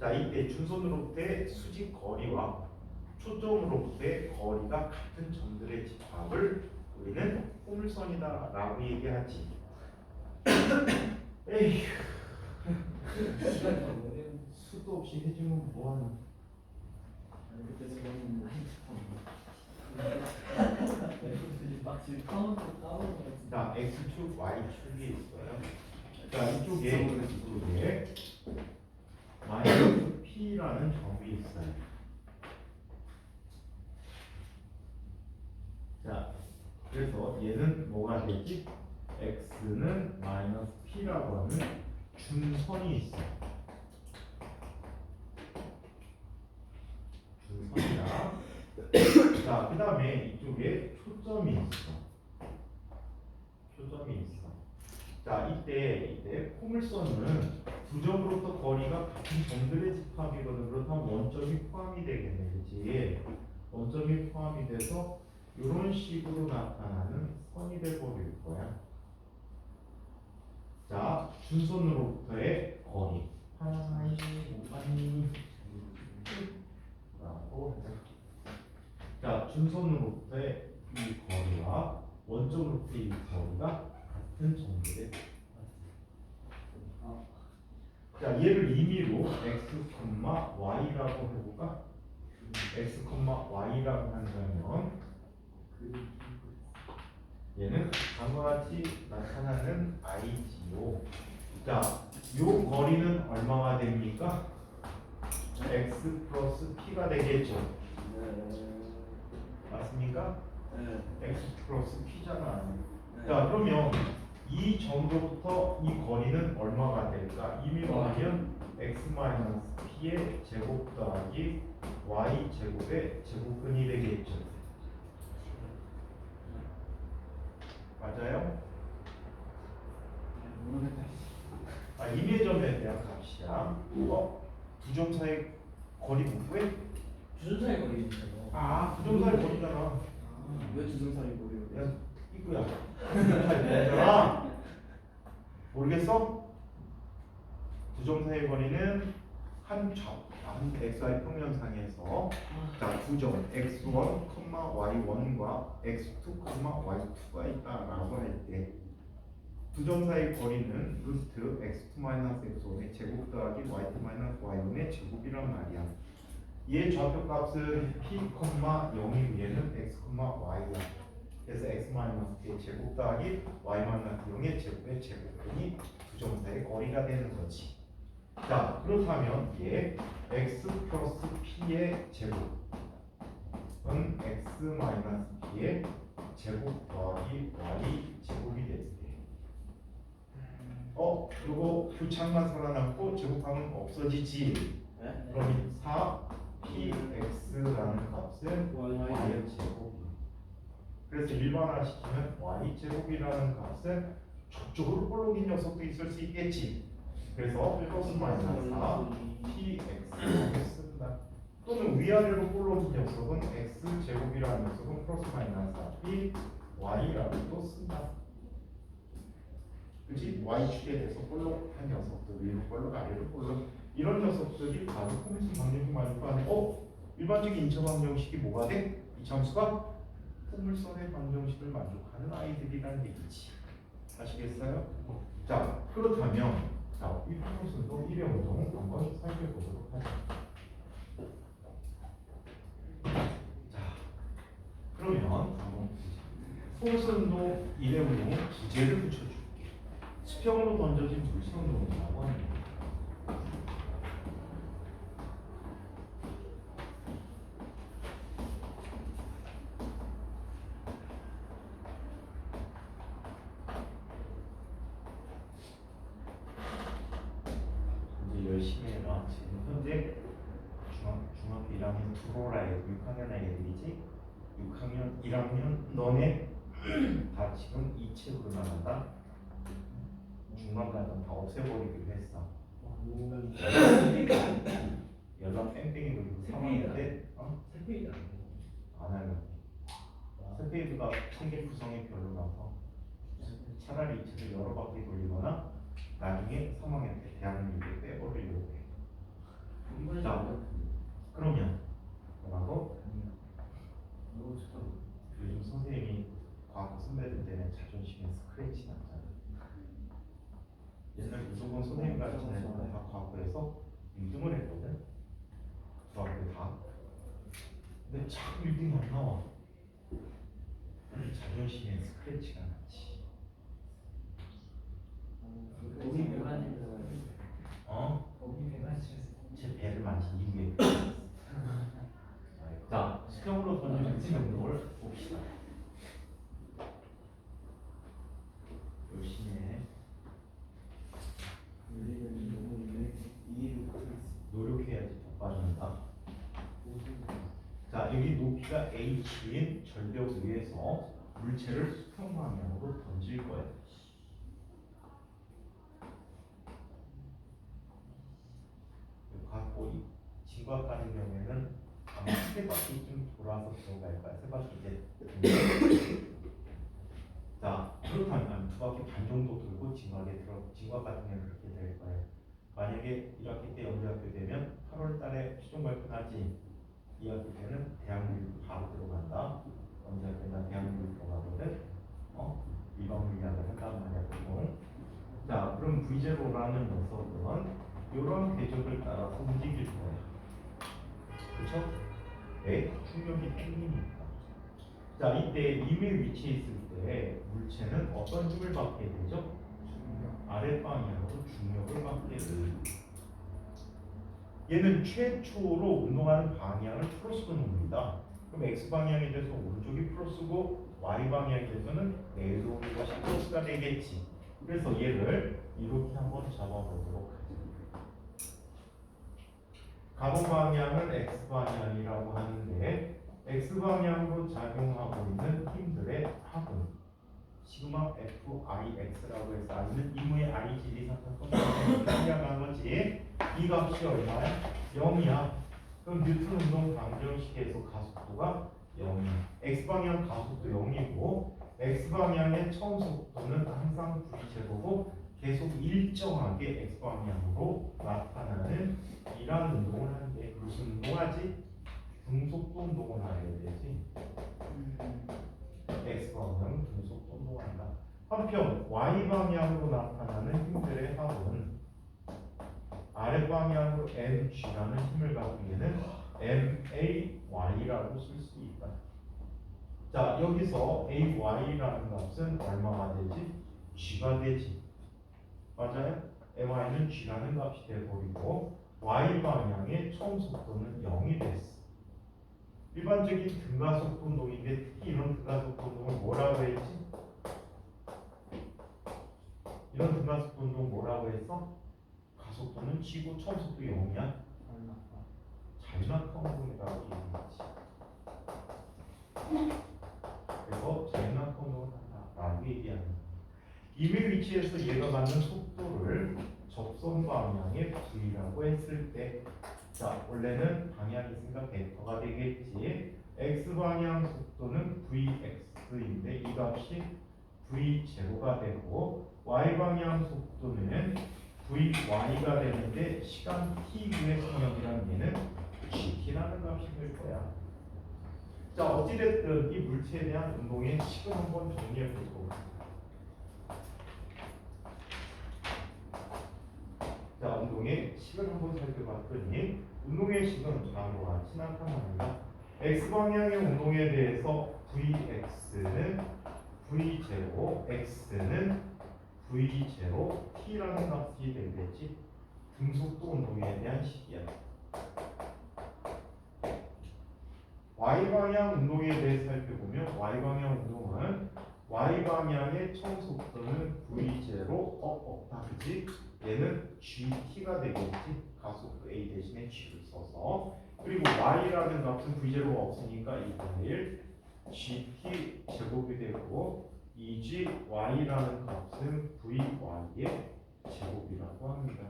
자, 이때 준선으로부터의 수직 거리와 초점으로부터의 거리가 같은 점들의 집합을 우리는 포물선이다라고 얘기하지. 에휴, 수도 없이 해주면 뭐하는? 그때 저는 막 지금 까먹은 자, x축, y축이 있어요. 자, 이쪽에 마이너스 p라는 점이 있어요. 자, 그래서 얘는 뭐가 되지? x는 마이너스 p라고 하는 준선이 있어. 준선이다. 자, 그 다음에 이쪽에 초점이 있어. 초점이 있어. 자, 이때 포물선은 두 점으로부터 거리가 같은 점들의 집합이거든. 그렇다면 원점이 포함이 되겠네, 그렇지? 원점이 포함이 돼서 이런 식으로 나타나는 선이 돼버릴 거야. 자, 준선으로부터의 거리 라고 하자. 자, 준선으로부터의 이 거리와 원점으로부터의 이 거리가 같은 점들의 자, 얘를 임의로 x, y라고 해볼까? x, y라고 한다면 얘는 다음과 같이 나타나는 i지요. 자, 요 거리는 얼마가 됩니까? x 플러스 p가 되겠죠. 맞습니까? x 플러스 p잖아. 자, 그러면 이 점으로부터 이 거리는 얼마가 될까? 임의로 하면 x 마이너스 p의 제곱 더하기 y 제곱의 제곱근이 되겠죠. 맞아요? 임의 점에 대한 값이야. 두 점 사이 거리 못 구해? 주전사의 거리니까요. 두 점 사이 거리잖아. 왜 주승사리 모르요? 야, 이거야. 모르겠어? 두 점 사이 거리는 한 xy 평면상에서 자, 두 점 x1, y1과 x2, y2가 있다라고 할 때 두 점 사이 거리는 루트 x2-x1의 제곱 더하기 y2-y1의 제곱이란 말이야. 얘 좌표값은 p, 0이 위에는 x, y야. 그래서 x-p의 제곱 더하기 y-0의 제곱의 제곱분이 두 점 사이의 거리가 되는 거지. 자, 그렇다면 얘 x 플러스 p의 제곱은 x-p의 제곱 더하기 y 제곱이 됐대. 그리고 교창만 살아남고 제곱하면 없어지지. 네? 그럼 4px라는 값은 y 제곱. 그래서 일반화시키면 y 제곱이라는 값은 저쪽으로 볼록인 녀석도 있을 수 있겠지. 그래서 플러스 마이너스 4px라고 쓴다. 또는 위아래로 볼록인 녀석은 x 제곱이라는 녀석은 플러스 마이너스 4p y라고도 쓴다. 그치? y축에 대해서 볼록한 녀석들, 위로 볼록, 아래로 볼록, 이런 녀석들이 바로 포물선 방정식 만족하는 일반적인 인처 방정식이 뭐가 돼? 이 참수가 포물선의 방정식을 만족하는 아이들이라는 얘기지. 아시겠어요? 자, 그렇다면 자, 이 포물선도 일의 운동 한번 살펴보도록 하자. 자, 그러면 포물선도 일의 운동 부재를 붙여줄게. 수평으로 던져진 물선동이라고 합니다. 이제 열심히 해라. 지금 현재 중학교 1학년 들어오라 애들, 6학년 애들이지. 6학년, 1학년 너네 다 지금 이 책으로 나간다. 중간까지 다 없애버리기로 했어. 연락 뺑뺑이 돌리고 3학년인데 세페이다. 안 하려고. 세페이드가 생계 구성이 별로라서 차라리 이 책을 여러 바퀴 돌리거나 나중에 3학년 때 대학문을 빼버리려고 해. 자, 그러면 뭐라고? 요즘 선생님이 과거 선배들 때문에 자존심에 스크래치 났잖아. 옛날 무조건 선생님 같은 애들은 다 과거에서 1등을 했거든. 중학교 다. 근데 자꾸 1등이 안 나와. 자존심에 스크래치가 났지. 거기 배관이 거기 배관실에서 제 배를 만진 이후에. 자, 수평으로 던지는 운동을 봅시다. 열심히 해. 노력해야지 더 빠진다. 자, 여기 높이가 h인 절벽 위에서 물체를 수평 방향으로 던질 거예요. 각고 진과 같은 경우에는 아마 세 바퀴쯤 돌아서 들어갈 거야. 세 바퀴 이제. 자, 그렇다면 두 바퀴 반 정도 돌고 진과에 진과 같은 경우는 그렇게 될 거예요. 만약에 1학기 때 연대학교 되면 8월 달에 최종 발표 나지. 2학기 때는 대학물리 바로 들어간다. 연대학교나 대학물리 들어가거든. 일반 물리학을 한단 말이야, 보통. 자, 그럼 V0라는 녀석은 이런 궤적을 따라서 움직일 거야. 그렇죠? 왜? 충격이 생기니까. 자, 이때 임의 위치에 있을 때 물체는 어떤 힘을 받게 되죠? 아랫방향으로 중력을 받게 됩니다. 얘는 최초로 운동하는 방향을 플러스로 놓습니다. 그럼 X방향에 대해서 오른쪽이 플러스고 Y방향에 대해서는 내려오는 것이 플러스가 되겠지. 그래서 얘를 이렇게 한번 잡아보도록 하죠. 가동 방향은 X방향이라고 하는데 X방향으로 작용하고 있는 힘들의 합은 시그마 FIX라고 해서 I는 임무의 I 지리사건이 한 거지. 이 값이 얼마야? 0이야. 그럼 뉴턴 운동 방정식에서 가속도가 0이야. X방향 가속도 0이고 X방향의 처음 속도는 항상 V제로고 계속 일정하게 X방향으로 나타나는 이 Y라는 운동을 하는데 무슨 운동하지? 등속도 운동을 해야 되지. X 방향은 등속도 운동한다. 한편 Y 방향으로 나타나는 힘들의 합은 아래 방향으로 mg라는 힘을 가지기에는 may라고 쓸 수 있다. 자, 여기서 ay라는 값은 얼마가 되지? g가 되지. 맞아요? my는 g라는 값이 되어버리고 y 방향의 처음 속도는 0이 됐어. 일반적인 등가속도 운동인데 특히 이런 등가속도 운동을 뭐라고 했지? 이런 등가속도 운동 뭐라고 했어? 가속도는 g고 처음 속도 0이야? 자유낙하 운동이라고 얘기했지. 그래서 자유낙하 운동을 한다라고 얘기하는 거야. 이미 위치에서 얘가 갖는 속도를 접선 방향의 v라고 했을 때, 자 원래는 방향이 있으니까 벡터가 되겠지. x 방향 속도는 vx인데 이 값이 v0가 되고 y 방향 속도는 vy가 되는데 시간 t 후의 성역이라는 얘는 gt라는 값이 될 거야. 자 어찌됐든 이 물체에 대한 운동의 식을 한번 정리해 보도록 하겠습니다. 자, 운동의 식을 한번 살펴봤더니 운동의 식은 다음과 같이 나타납니다. x방향의 운동에 대해서 vx는 v0, x는 v0, t라는 값이 되겠지. 등속도 운동에 대한 식이야. y방향 운동에 대해 살펴보면 y방향 운동은 y방향의 처음 속도는 v0, 다르지? 얘는 gt가 되겠지. 가속도 a 대신에 g를 써서. 그리고 y라는 값은 v0가 없으니까 2분의 1 gt 제곱이 되고 2g y라는 값은 vy의 제곱이라고 합니다.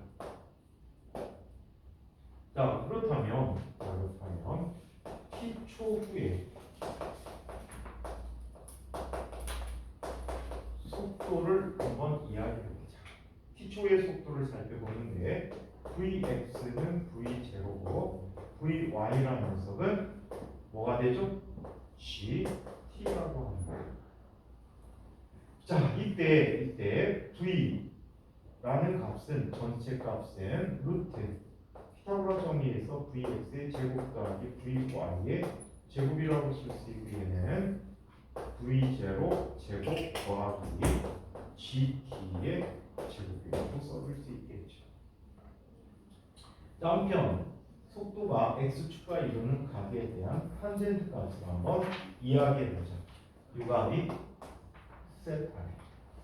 자 그렇다면 t초 후에 속도를 한번 이야기해보자. t초의 속도를 살펴보는데 vx는 v0고 vy라는 녀석은 뭐가 되죠? gt라고 합니다. 자 이때 v라는 값은 전체 값은 루트 피타고라 정리해서 vx의 제곱 더하기 vy의 제곱이라고 쓸 수 있기에는 v0 제곱 더하기 gt의 제곱이라고 써볼 수 있겠죠. 다음 편 속도가 x축과 이루는 각에 대한 탄젠트 값을 한번 이야기해보자. 이 값이 세타네.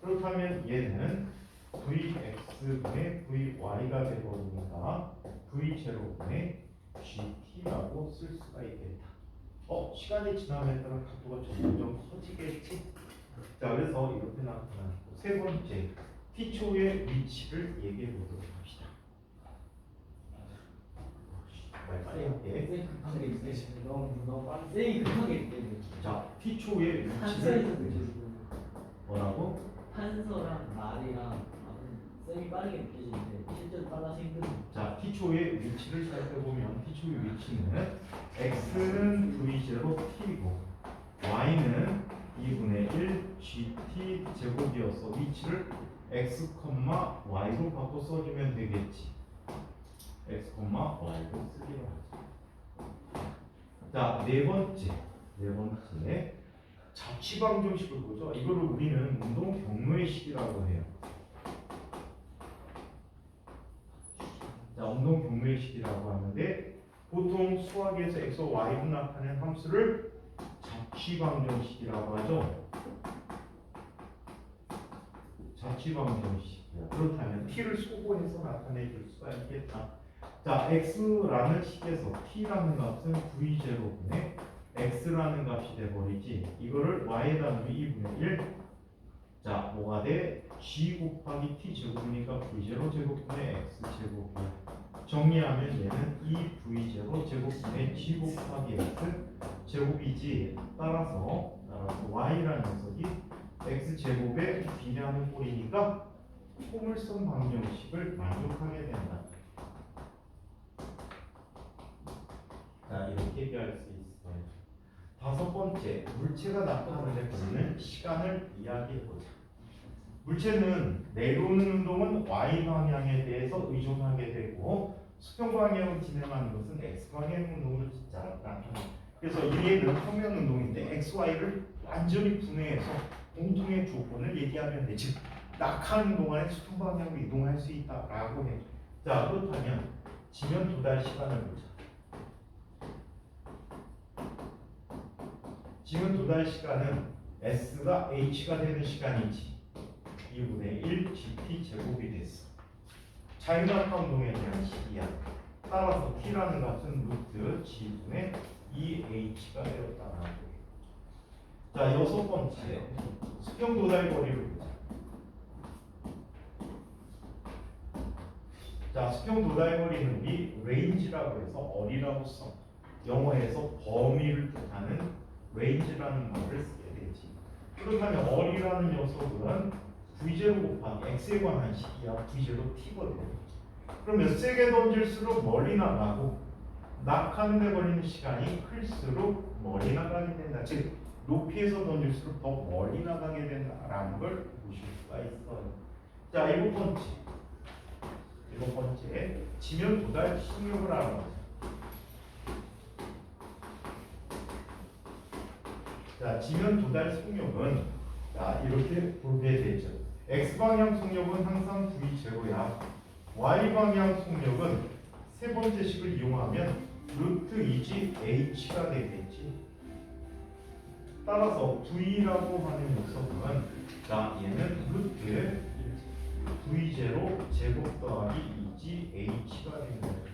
그렇다면 얘는 vx분의 vy가 되버리니까 v0분의 gt라고 쓸 수가 있겠다. 시간이 지남에 따라 각도가 점점 커지겠지. 자 그래서 이렇게 나타나고 세 번째 t초의 위치를 얘기해 보도록 합시다. 빨리 할게. 쌤 급하게 있으시면 너무 빨리 쌤이 급하게 있대요. 자 t초의 한서에서 위치를 느껴지고 뭐라고? 한서랑 말이랑 쌤이 빠르게 느껴지는데 실제로 빨라서 힘들어요. 자 t초의 위치를 살펴보면 t초의 위치는 x는 v0 t고 y는 2분의 1 gt 제곱이어서 위치를 x, y로 바꿔 써주면 되겠지. x, y로 쓰기로 하죠. 자, 네 번째 자취방정식을 보죠. 이거를 우리는 운동 경로의 식이라고 해요. 자, 운동 경로의 식이라고 하는데 보통 수학에서 x와 y로 나타낸 함수를 자취방정식이라고 하죠. 자취방정식이야. 그렇다면 t를 소거해서 나타내 줄 수가 있겠다. 자, x라는 식에서 t라는 값은 v0분의 x라는 값이 돼버리지. 이거를 y에다 넣으면 2분의 1. 자, 뭐가 돼? g 곱하기 t 제곱이니까 v0 제곱분의 x 제곱이야. 정리하면 얘는 2v0 제곱분의 g 곱하기 x 제곱이지. 따라서 y라는 녀석이 x 제곱에 b라는 꼴이니까 포물선 방정식을 만족하게 된다. 이렇게 얘기할 수 있어요. 다섯 번째, 물체가 나타나는 데 걸리는 시간을 이야기해보자. 물체는 내려오는 운동은 y 방향에 대해서 의존하게 되고 수평 방향으로 진행하는 것은 x 방향 운동으로 나타나. 그래서 얘는 평면 운동인데 x, y를 완전히 분해해서 공통의 조건을 얘기하면 돼. 즉 낙하하는 동안에 수평 방향으로 이동할 수 있다라고 해. 자, 그렇다면 지면 도달 시간을 보자. 지면 도달 시간은 s가 h가 되는 시간이지 2분의 1 gt 제곱이 됐어. 자유낙하 운동에 대한 시기야. 따라서 t라는 값은 루트 g분의 2h가 되었다. 자, 여섯 번째, 수평 도달 거리를 보자. 자, 수평 도달 거리는 우리 레인지라고 해서 어리라고 써. 영어에서 범위를 뜻하는 레인지라는 말을 쓰게 되지. 그렇다면 어리라는 녀석은 v0 곱하기 x에 관한 식이야. v0 t거든. 그러면 세게 던질수록 멀리 나가고 낙하는 데 걸리는 시간이 클수록 멀리 나가게 된다. 즉 높이에서 던질수록 더 멀리 나가게 된다라는 걸 보실 수가 있어요. 자, 일곱 번째, 지면 도달 속력을 알아보자. 자, 지면 도달 속력은 자, 이렇게 보게 되죠. x 방향 속력은 항상 v 제로야. y 방향 속력은 세 번째 식을 이용하면 루트 2g h가 되겠지. 따라서 v라고 하는 녀석은 자, 얘는 루트 v0 제곱 더하기 2g h가 되는 거예요.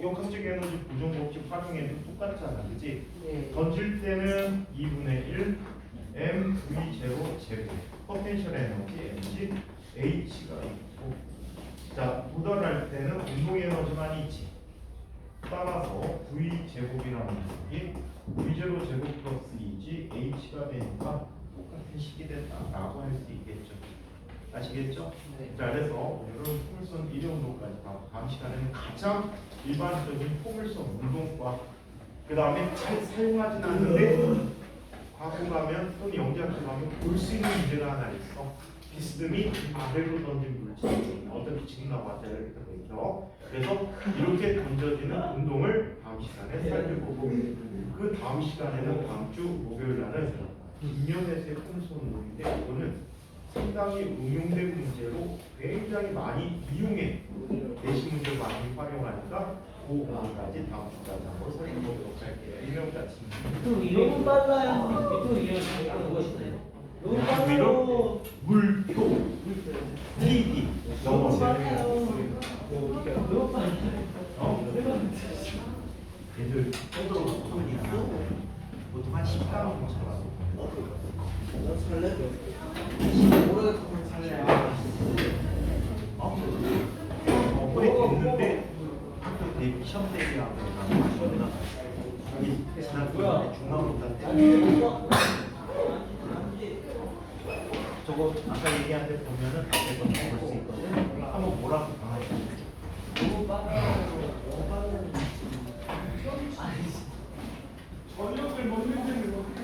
역학적 에너지 보존 법칙 활용해도 똑같잖아, 그치? 네. 던질 때는 2분의 1 m v0 제곱 포텐셜 에너지 mg h가 있고, 자, 도달할 때는 운동 에너지만 있지. 따라서 v 제곱이라는 게 v0 제곱 플러스 2g h가 되니까 똑같은 식이 된다라고 할 수 있겠죠. 아시겠죠? 네. 자, 그래서 오늘은 포물선 이동도까지 다음 시간에는 가장 일반적인 포물선 운동과 그 다음에 잘 사용하진 않는데 과거 가면 또는 영재학교 가면 볼 수 있는 문제가 하나 있어. 비스듬히 아래로 던진 물질 어차피 지금 나왔자 이렇게 되어 있죠. 그래서 이렇게 던져지는 운동을 다음 시간에 살펴보고 그 다음 시간에는 다음 주 목요일 날은 인연에서의 포물선 운동인데 이거는 상당히 응용된 문제로 굉장히 많이 이용해 내신 문제 많이 활용하니까 그 부분까지 다음 주까지 한번 살펴보도록 할게요. 일명같이 너무 빨라요. 또 이런 무엇이나요? 너무 빨라요. 물표 TD 영어 너무 빨라요. 너무 빨라요. 얘들 떠들어 보니까 보통 한 10분 정도 쳐가지고 오래 됐는데 학교 대비 시험 대비하고 여기 지난 중간고사 때 저거 아까 얘기한 데 보면은 앞에 거 볼수 있거든. 한번 뭐라고 강하게 너무 빨라요. 너무 빨라요. 저녁을 먹는 데는 어떻게